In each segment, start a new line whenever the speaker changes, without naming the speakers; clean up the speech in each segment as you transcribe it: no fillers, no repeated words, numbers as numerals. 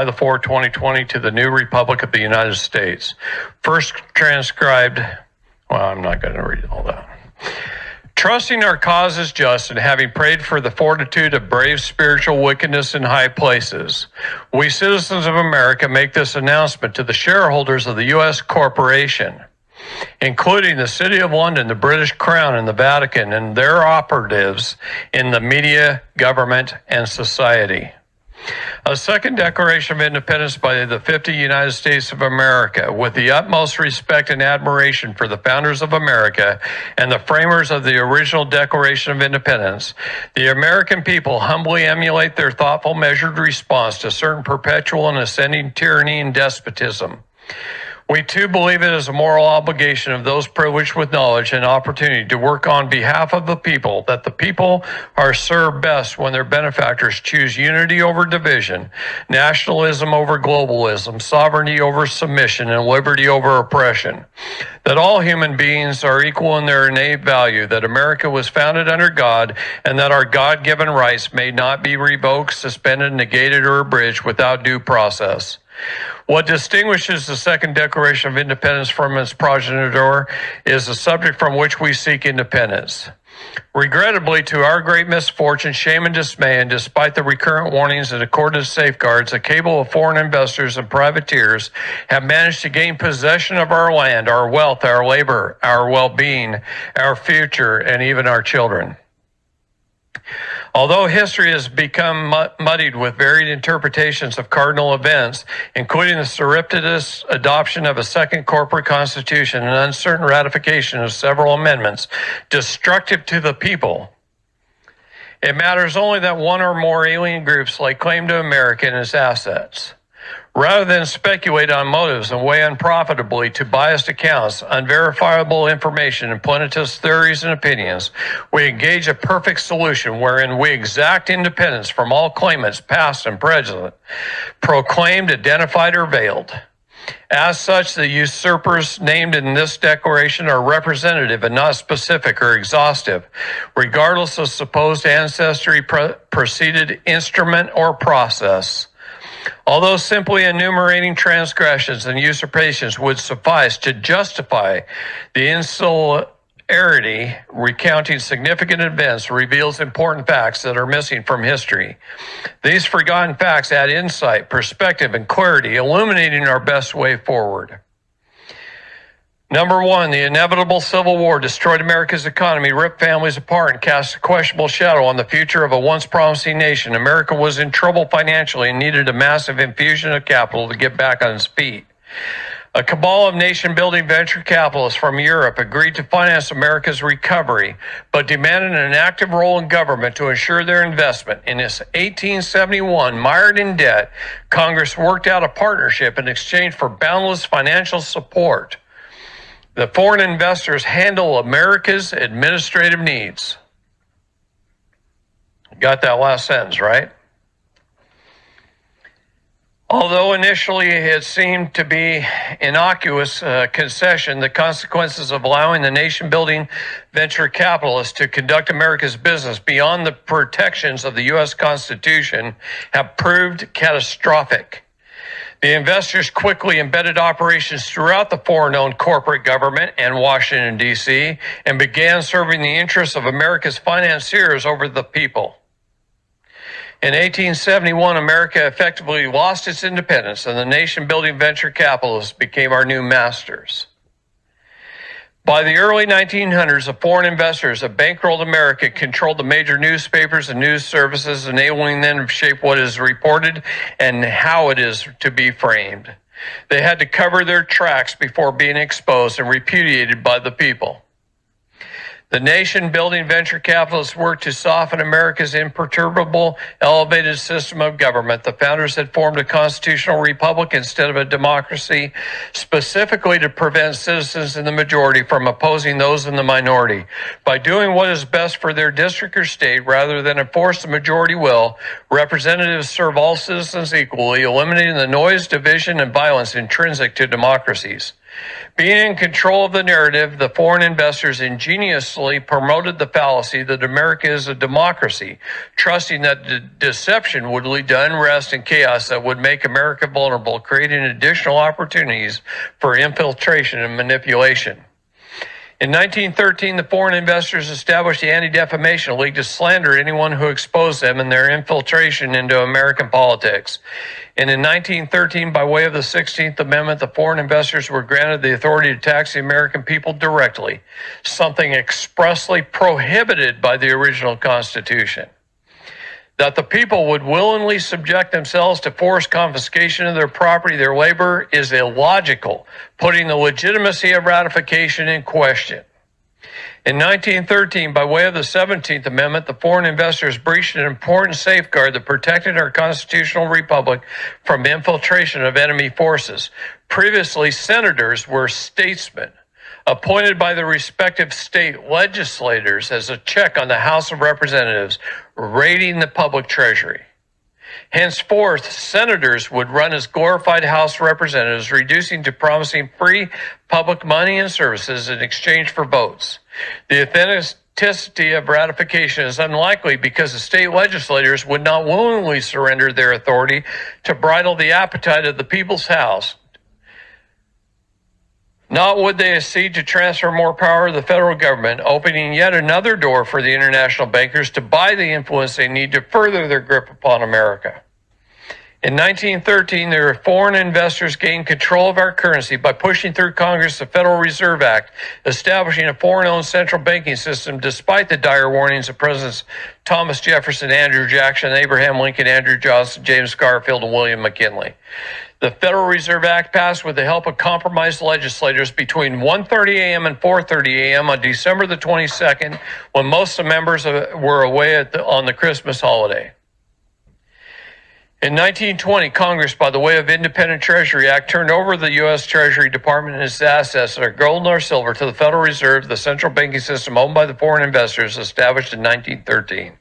the 4th, 2020 to the new Republic of the United States. First transcribed, well, I'm not going to read all that. Trusting our cause is just and having prayed for the fortitude of brave spiritual wickedness in high places, we citizens of America make this announcement to the shareholders of the U.S. corporation, including the City of London, the British Crown, and the Vatican, and their operatives in the media, government, and society. A second Declaration of Independence by the 50 United States of America, with the utmost respect and admiration for the founders of America and the framers of the original Declaration of Independence, the American people humbly emulate their thoughtful, measured response to certain perpetual and ascending tyranny and despotism. We too believe it is a moral obligation of those privileged with knowledge and opportunity to work on behalf of the people, that the people are served best when their benefactors choose unity over division, nationalism over globalism, sovereignty over submission, and liberty over oppression. That all human beings are equal in their innate value, that America was founded under God, and that our God-given rights may not be revoked, suspended, negated, or abridged without due process. What distinguishes the Second Declaration of Independence from its progenitor is the subject from which we seek independence. Regrettably, to our great misfortune, shame, and dismay, and despite the recurrent warnings and accorded safeguards, a cabal of foreign investors and privateers have managed to gain possession of our land, our wealth, our labor, our well-being, our future, and even our children. Although history has become muddied with varied interpretations of cardinal events, including the surreptitious adoption of a second corporate constitution and uncertain ratification of several amendments destructive to the people, it matters only that one or more alien groups lay claim to America and its assets. Rather than speculate on motives and weigh unprofitably to biased accounts, unverifiable information, and plenitous theories and opinions, we engage a perfect solution wherein we exact independence from all claimants, past and present, proclaimed, identified, or veiled. As such, the usurpers named in this declaration are representative and not specific or exhaustive, regardless of supposed ancestry, preceded instrument, or process. Although simply enumerating transgressions and usurpations would suffice to justify the insularity, recounting significant events reveals important facts that are missing from history. These forgotten facts add insight, perspective, and clarity, illuminating our best way forward. Number one, the inevitable Civil War destroyed America's economy, ripped families apart, and cast a questionable shadow on the future of a once promising nation. America was in trouble financially and needed a massive infusion of capital to get back on its feet. A cabal of nation-building venture capitalists from Europe agreed to finance America's recovery, but demanded an active role in government to ensure their investment. In 1871, mired in debt, Congress worked out a partnership in exchange for boundless financial support. The foreign investors handle America's administrative needs. Got that last sentence, right? Although initially it seemed to be innocuous concession, the consequences of allowing the nation-building venture capitalists to conduct America's business beyond the protections of the U.S. Constitution have proved catastrophic. The investors quickly embedded operations throughout the foreign-owned corporate government and Washington, D.C., and began serving the interests of America's financiers over the people. In 1871, America effectively lost its independence, and the nation-building venture capitalists became our new masters. By the early 1900s, the foreign investors that bankrolled America controlled the major newspapers and news services, enabling them to shape what is reported and how it is to be framed. They had to cover their tracks before being exposed and repudiated by the people. The nation-building venture capitalists worked to soften America's imperturbable, elevated system of government. The founders had formed a constitutional republic instead of a democracy, specifically to prevent citizens in the majority from opposing those in the minority. By doing what is best for their district or state, rather than enforce the majority will, representatives serve all citizens equally, eliminating the noise, division, and violence intrinsic to democracies. Being in control of the narrative, the foreign investors ingeniously promoted the fallacy that America is a democracy, trusting that the deception would lead to unrest and chaos that would make America vulnerable, creating additional opportunities for infiltration and manipulation. In 1913, the foreign investors established the Anti-Defamation League to slander anyone who exposed them and their infiltration into American politics. And in 1913, by way of the 16th Amendment, the foreign investors were granted the authority to tax the American people directly, something expressly prohibited by the original Constitution. That the people would willingly subject themselves to forced confiscation of their property, their labor, is illogical, putting the legitimacy of ratification in question. In 1913, by way of the 17th Amendment, the foreign investors breached an important safeguard that protected our constitutional republic from infiltration of enemy forces. Previously, senators were statesmen, appointed by the respective state legislators as a check on the House of Representatives, raiding the public treasury. Henceforth, senators would run as glorified House representatives, reducing to promising free public money and services in exchange for votes. The authenticity of ratification is unlikely because the state legislators would not willingly surrender their authority to bridle the appetite of the people's house. Not would they accede to transfer more power to the federal government, opening yet another door for the international bankers to buy the influence they need to further their grip upon America. In 1913, the foreign investors gained control of our currency by pushing through Congress the Federal Reserve Act, establishing a foreign-owned central banking system despite the dire warnings of Presidents Thomas Jefferson, Andrew Jackson, Abraham Lincoln, Andrew Johnson, James Garfield, and William McKinley. The Federal Reserve Act passed with the help of compromised legislators between 1:30 a.m. and 4:30 a.m. on December the 22nd, when most of the members were away on the Christmas holiday. In 1920, Congress, by the way of Independent Treasury Act, turned over the U.S. Treasury Department and its assets, either gold or silver, to the Federal Reserve, the central banking system owned by the foreign investors, established in 1913.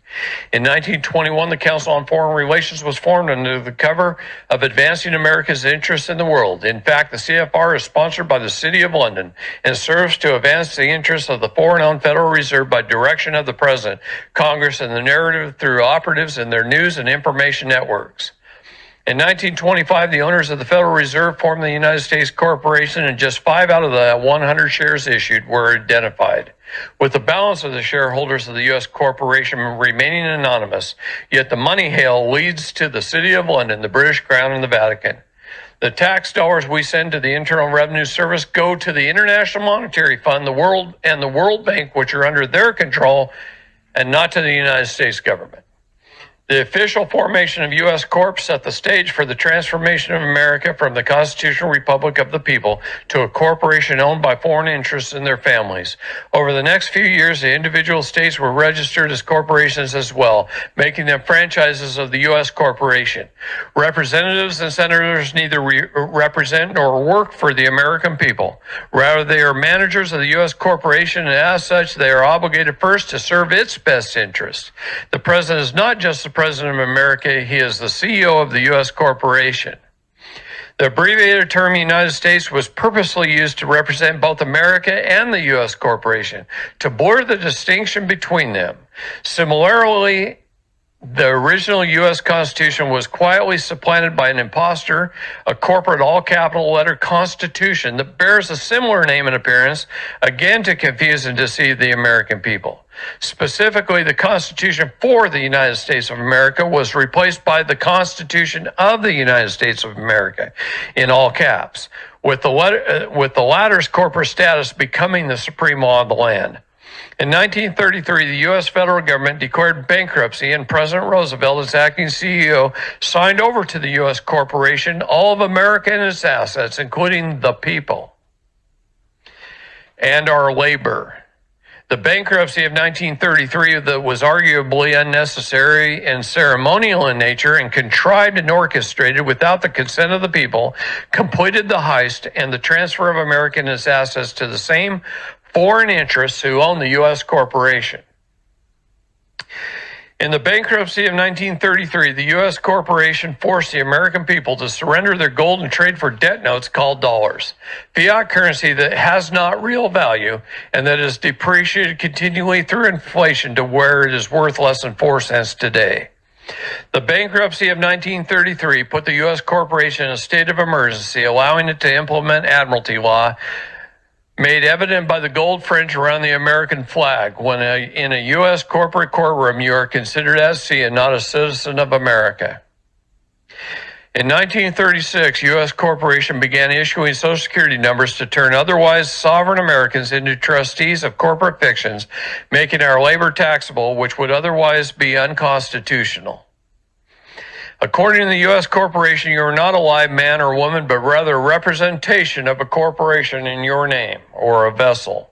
In 1921, the Council on Foreign Relations was formed under the cover of advancing America's interests in the world. In fact, the CFR is sponsored by the City of London and serves to advance the interests of the foreign-owned Federal Reserve by direction of the President, Congress, and the narrative through operatives in their news and information networks. In 1925, the owners of the Federal Reserve formed the United States Corporation, and just 5 out of the 100 shares issued were identified, with the balance of the shareholders of the U.S. Corporation remaining anonymous. Yet the money hail leads to the City of London, the British Crown, and the Vatican. The tax dollars we send to the Internal Revenue Service go to the International Monetary Fund, the World Bank, which are under their control, and not to the United States government. The official formation of U.S. Corp set the stage for the transformation of America from the constitutional republic of the people to a corporation owned by foreign interests and their families. Over the next few years, the individual states were registered as corporations as well, making them franchises of the U.S. corporation. Representatives and senators neither represent nor work for the American people. Rather, they are managers of the U.S. corporation, and as such, they are obligated first to serve its best interests. The president is not just the President of America, he is the CEO of the U.S. corporation. The abbreviated term United States was purposely used to represent both America and the U.S. corporation, to blur the distinction between them. Similarly, the original U.S. Constitution was quietly supplanted by an impostor, a corporate all-capital letter Constitution that bears a similar name and appearance, again to confuse and deceive the American people. Specifically, the Constitution for the United States of America was replaced by the Constitution of the United States of America, in all caps, with the latter's corporate status becoming the supreme law of the land. In 1933, the U.S. federal government declared bankruptcy, and President Roosevelt, as acting CEO, signed over to the U.S. corporation all of America and its assets, including the people and our labor. The bankruptcy of 1933 that was arguably unnecessary and ceremonial in nature and contrived and orchestrated without the consent of the people, completed the heist and the transfer of America and its assets to the same foreign interests who own the U.S. corporation. In the bankruptcy of 1933, the U.S. corporation forced the American people to surrender their gold and trade for debt notes called dollars, fiat currency that has not real value and that is depreciated continually through inflation to where it is worth less than 4 cents today. The bankruptcy of 1933 put the U.S. corporation in a state of emergency, allowing it to implement Admiralty law, made evident by the gold fringe around the American flag. When in a U.S. corporate courtroom, you are considered as C and not a citizen of America. In 1936, U.S. corporation began issuing Social Security numbers to turn otherwise sovereign Americans into trustees of corporate fictions, making our labor taxable, which would otherwise be unconstitutional. According to the U.S. corporation, you are not a live man or woman, but rather a representation of a corporation in your name, or a vessel.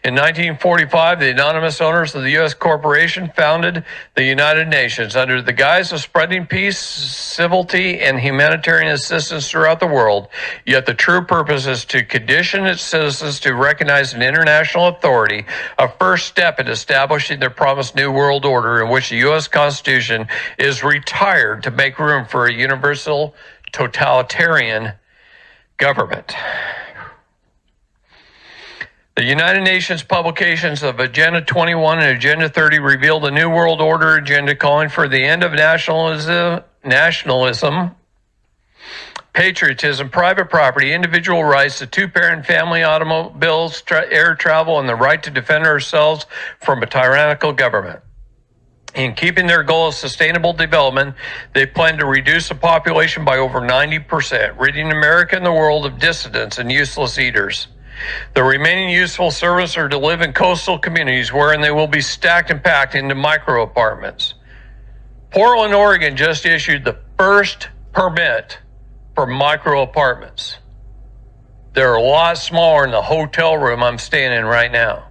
In 1945, the anonymous owners of the U.S. corporation founded the United Nations under the guise of spreading peace, civility, and humanitarian assistance throughout the world. Yet the true purpose is to condition its citizens to recognize an international authority, a first step in establishing their promised New World Order, in which the U.S. Constitution is retired to make room for a universal totalitarian government. The United Nations publications of Agenda 21 and Agenda 30 revealed a New World Order agenda calling for the end of nationalism, patriotism, private property, individual rights, the two-parent family, automobiles, air travel, and the right to defend ourselves from a tyrannical government. In keeping their goal of sustainable development, they plan to reduce the population by over 90%, ridding America and the world of dissidents and useless eaters. The remaining useful servants are to live in coastal communities wherein they will be stacked and packed into micro apartments. Portland, Oregon just issued the first permit for micro apartments. They're a lot smaller than the hotel room I'm staying in right now.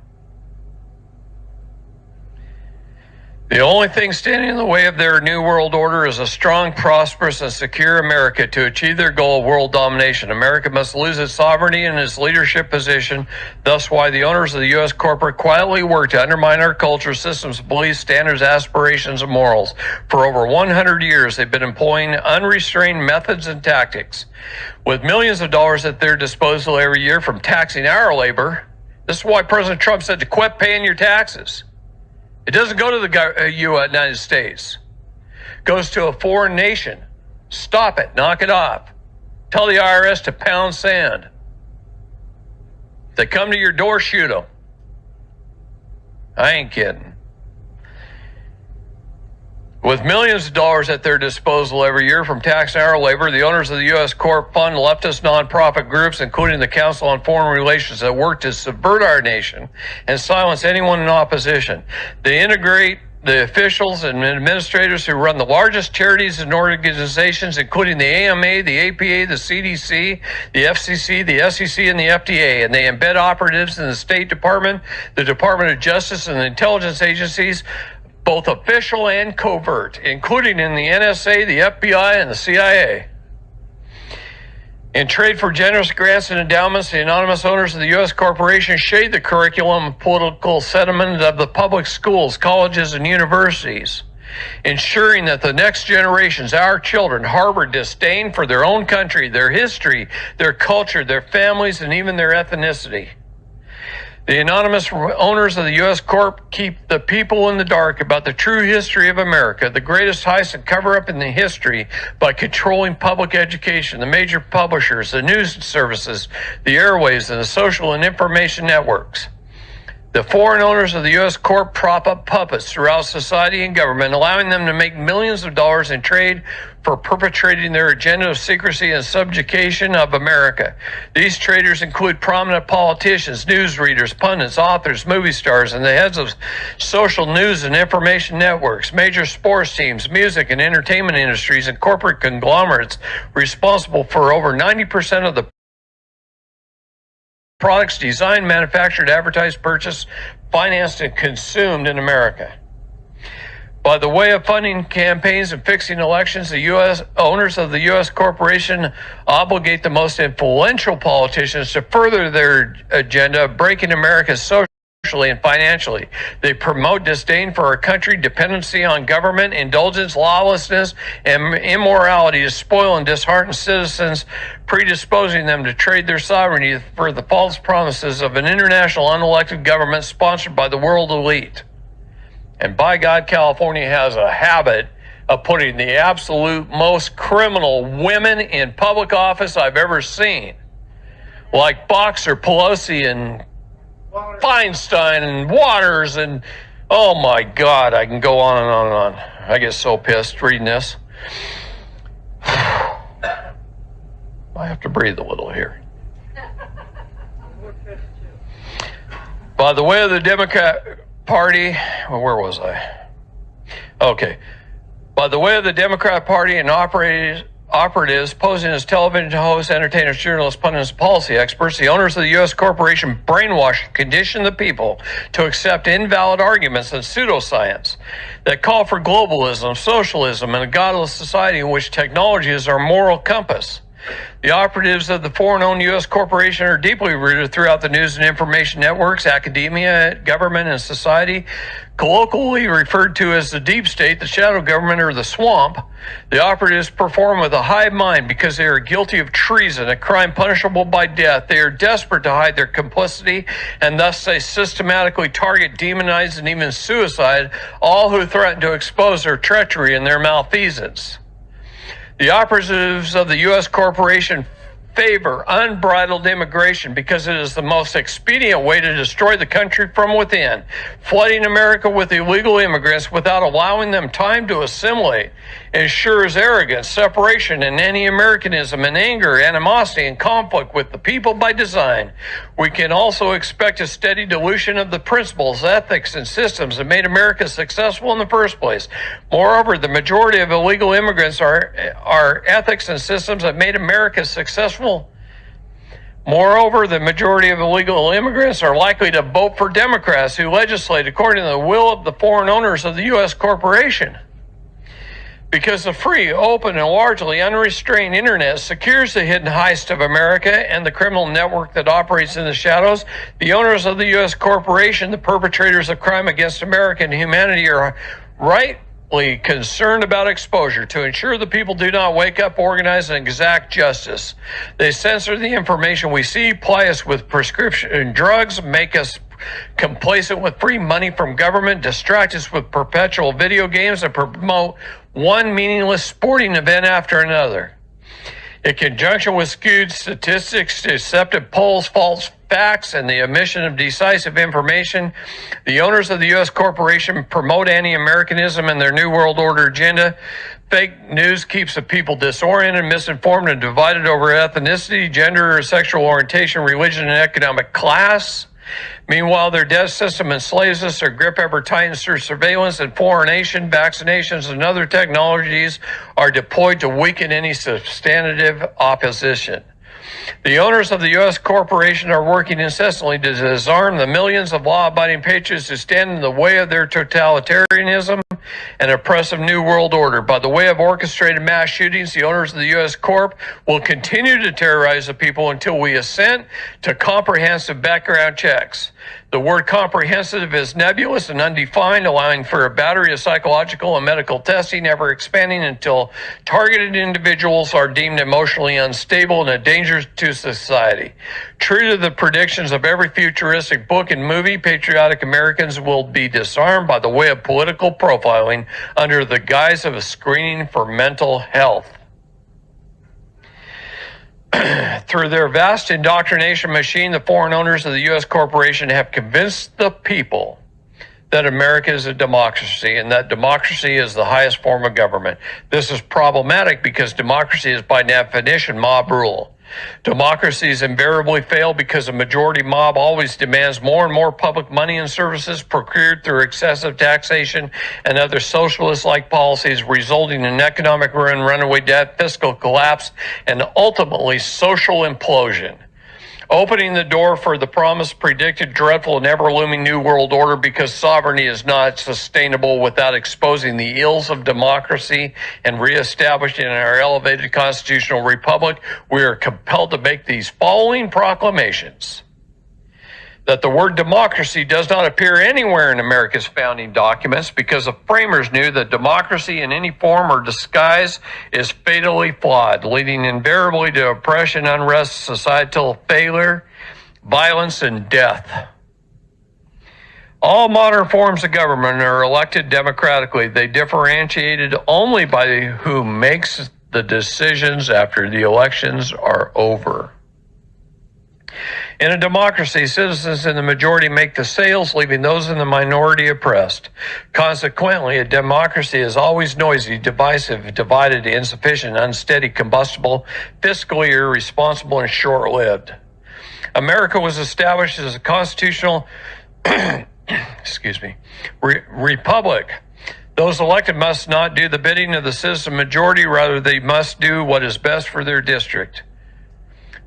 The only thing standing in the way of their New World Order is a strong, prosperous, and secure America. To achieve their goal of world domination, America must lose its sovereignty and its leadership position. Thus why the owners of the U.S. corporate quietly work to undermine our culture, systems, beliefs, standards, aspirations, and morals. For over 100 years, they've been employing unrestrained methods and tactics. With millions of dollars at their disposal every year from taxing our labor. This is why President Trump said to quit paying your taxes. It doesn't go to the United States. It goes to a foreign nation. Stop it. Knock it off. Tell the IRS to pound sand. If they come to your door, shoot them. I ain't kidding. With millions of dollars at their disposal every year from taxing our labor, the owners of the U.S. Corp fund leftist nonprofit groups, including the Council on Foreign Relations, that work to subvert our nation and silence anyone in opposition. They integrate the officials and administrators who run the largest charities and organizations, including the AMA, the APA, the CDC, the FCC, the SEC, and the FDA, and they embed operatives in the State Department, the Department of Justice, and the intelligence agencies, both official and covert, including in the NSA, the FBI, and the CIA. In trade for generous grants and endowments, the anonymous owners of the U.S. corporation shade the curriculum and political sentiment of the public schools, colleges, and universities, ensuring that the next generations, our children, harbor disdain for their own country, their history, their culture, their families, and even their ethnicity. The anonymous owners of the U.S. Corp keep the people in the dark about the true history of America, the greatest heist and cover-up in the history, by controlling public education, the major publishers, the news services, the airways, and the social and information networks. The foreign owners of the U.S. Corp prop up puppets throughout society and government, allowing them to make millions of dollars in trade for perpetrating their agenda of secrecy and subjugation of America. These traders include prominent politicians, newsreaders, pundits, authors, movie stars, and the heads of social news and information networks, major sports teams, music and entertainment industries, and corporate conglomerates responsible for over 90% of the products designed, manufactured, advertised, purchased, financed, and consumed in America. By the way of funding campaigns and fixing elections, the U.S. owners of the U.S. corporation obligate the most influential politicians to further their agenda of breaking America's social and financially. They promote disdain for our country, dependency on government, indulgence, lawlessness, and immorality to spoil and dishearten citizens, predisposing them to trade their sovereignty for the false promises of an international unelected government sponsored by the world elite. And by God, California has a habit of putting the absolute most criminal women in public office I've ever seen, like Boxer, Pelosi, and Feinstein, and Waters, and oh my God, I can go on and on and on. I get so pissed reading this. I have to breathe a little here. By the way of the Democrat Party, well, where was I? Okay. By the way of the Democrat Party and operatives posing as television hosts, entertainers, journalists, pundits, and policy experts, the owners of the U.S. corporation brainwash and condition the people to accept invalid arguments and pseudoscience that call for globalism, socialism, and a godless society in which technology is our moral compass. The operatives of the foreign-owned U.S. corporation are deeply rooted throughout the news and information networks, academia, government, and society, colloquially referred to as the deep state, the shadow government, or the swamp. The operatives perform with a hive mind because they are guilty of treason, a crime punishable by death. They are desperate to hide their complicity, and thus they systematically target, demonize, and even suicide all who threaten to expose their treachery and their malfeasance. The operatives of the U.S. corporation favor unbridled immigration because it is the most expedient way to destroy the country from within, flooding America with illegal immigrants without allowing them time to assimilate ensures arrogance, separation, and anti-Americanism, and anger, animosity, and conflict with the people by design. We can also expect a steady dilution of the principles, ethics, and systems that made America successful in the first place. Moreover, the majority of illegal immigrants are ethics and systems that made America successful. Moreover, the majority of illegal immigrants are likely to vote for Democrats who legislate according to the will of the foreign owners of the U.S. corporation. Because the free, open, and largely unrestrained internet secures the hidden heist of America and the criminal network that operates in the shadows, the owners of the U.S. corporation, the perpetrators of crime against America and humanity, are rightly concerned about exposure to ensure the people do not wake up, organize, and exact justice. They censor the information we see, ply us with prescription drugs, make us complacent with free money from government, distract us with perpetual video games, and promote one meaningless sporting event after another. In conjunction with skewed statistics, deceptive polls, false facts, and the omission of decisive information, the owners of the U.S. corporation promote anti-Americanism and their New World Order agenda. Fake news keeps the people disoriented, misinformed, and divided over ethnicity, gender, sexual orientation, religion, and economic class. Meanwhile, their death system enslaves us, their grip ever tightens through surveillance and fluorination, vaccinations, and other technologies are deployed to weaken any substantive opposition. The owners of the U.S. corporation are working incessantly to disarm the millions of law-abiding patriots who stand in the way of their totalitarianism and oppressive New World Order. By the way of orchestrated mass shootings, the owners of the U.S. Corp will continue to terrorize the people until we assent to comprehensive background checks. The word comprehensive is nebulous and undefined, allowing for a battery of psychological and medical testing, ever expanding until targeted individuals are deemed emotionally unstable and a danger to society. True to the predictions of every futuristic book and movie, patriotic Americans will be disarmed by the way of political profiling under the guise of a screening for mental health. Through their vast indoctrination machine, the foreign owners of the U.S. corporation have convinced the people that America is a democracy and that democracy is the highest form of government. This is problematic because democracy is by definition mob rule. Democracies invariably fail because a majority mob always demands more and more public money and services procured through excessive taxation and other socialist-like policies, resulting in economic ruin, runaway debt, fiscal collapse, and ultimately social implosion. Opening the door for the promised, predicted, dreadful, and ever-looming New World Order because sovereignty is not sustainable without exposing the ills of democracy and reestablishing our elevated constitutional republic, we are compelled to make these following proclamations. that the word democracy does not appear anywhere in America's founding documents because the framers knew that democracy in any form or disguise is fatally flawed, leading invariably to oppression, unrest, societal failure, violence, and death. All modern forms of government are elected democratically. They differentiated only by who makes the decisions after the elections are over. In a democracy, citizens in the majority make the sales, leaving those in the minority oppressed. Consequently, a democracy is always noisy, divisive, divided, insufficient, unsteady, combustible, fiscally irresponsible, and short-lived. America was established as a constitutional republic. Those elected must not do the bidding of the citizen majority, rather they must do what is best for their district.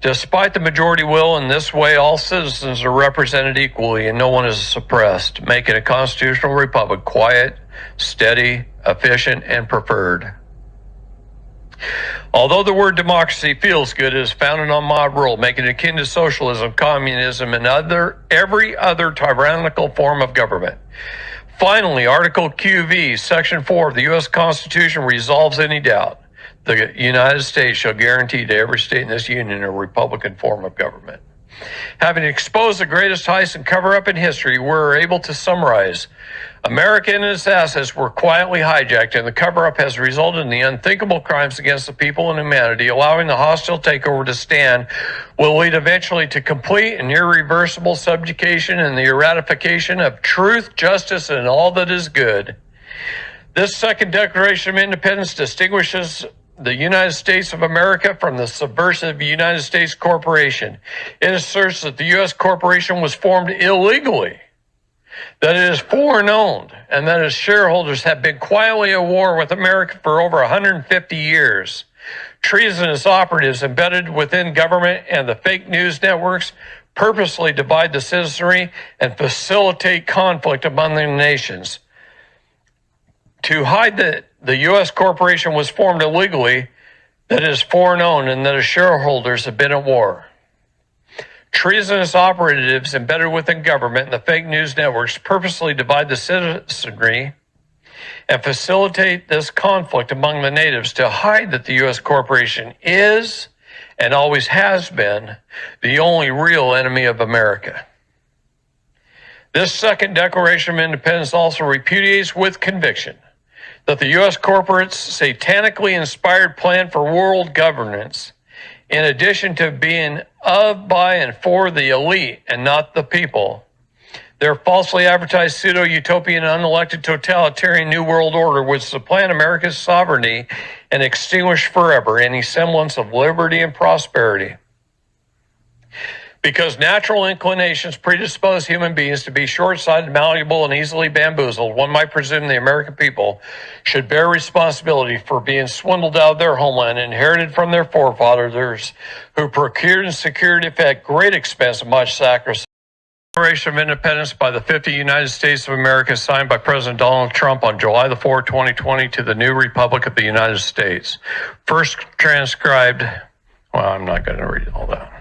Despite the majority will, in this way, all citizens are represented equally and no one is suppressed, making a constitutional republic quiet, steady, efficient, and preferred. Although the word democracy feels good, it is founded on mob rule, making it akin to socialism, communism, and every other tyrannical form of government. Finally, Article QV, Section 4 of the U.S. Constitution resolves any doubt. The United States shall guarantee to every state in this union a Republican form of government. Having exposed the greatest heist and cover-up in history, we're able to summarize. America and its assets were quietly hijacked, and the cover-up has resulted in the unthinkable crimes against the people and humanity. Allowing the hostile takeover to stand will lead eventually to complete and irreversible subjugation and the ratification of truth, justice, and all that is good. This second Declaration of Independence distinguishes the United States of America from the subversive United States Corporation. It asserts that the U.S. corporation was formed illegally, that it is foreign owned, and that its shareholders have been quietly at war with America for over 150 years. Treasonous operatives embedded within government and the fake news networks purposely divide the citizenry and facilitate conflict among the nations. To hide that the U.S. corporation was formed illegally, that it is foreign owned, and that its shareholders have been at war. Treasonous operatives embedded within government and the fake news networks purposely divide the citizenry and facilitate this conflict among the natives to hide that the U.S. corporation is and always has been the only real enemy of America. This second Declaration of Independence also repudiates with conviction that the U.S. corporate's satanically inspired plan for world governance, in addition to being of, by, and for the elite and not the people, their falsely advertised pseudo-utopian, unelected, totalitarian New World Order would supplant America's sovereignty and extinguish forever any semblance of liberty and prosperity. Because natural inclinations predispose human beings to be short-sighted, malleable, and easily bamboozled, one might presume the American people should bear responsibility for being swindled out of their homeland, inherited from their forefathers, who procured and secured it at great expense and much sacrifice. The Declaration of Independence by the 50 United States of America, signed by President Donald Trump on July the 4th, 2020, to the new Republic of the United States. First transcribed, well, I'm not going to read all that.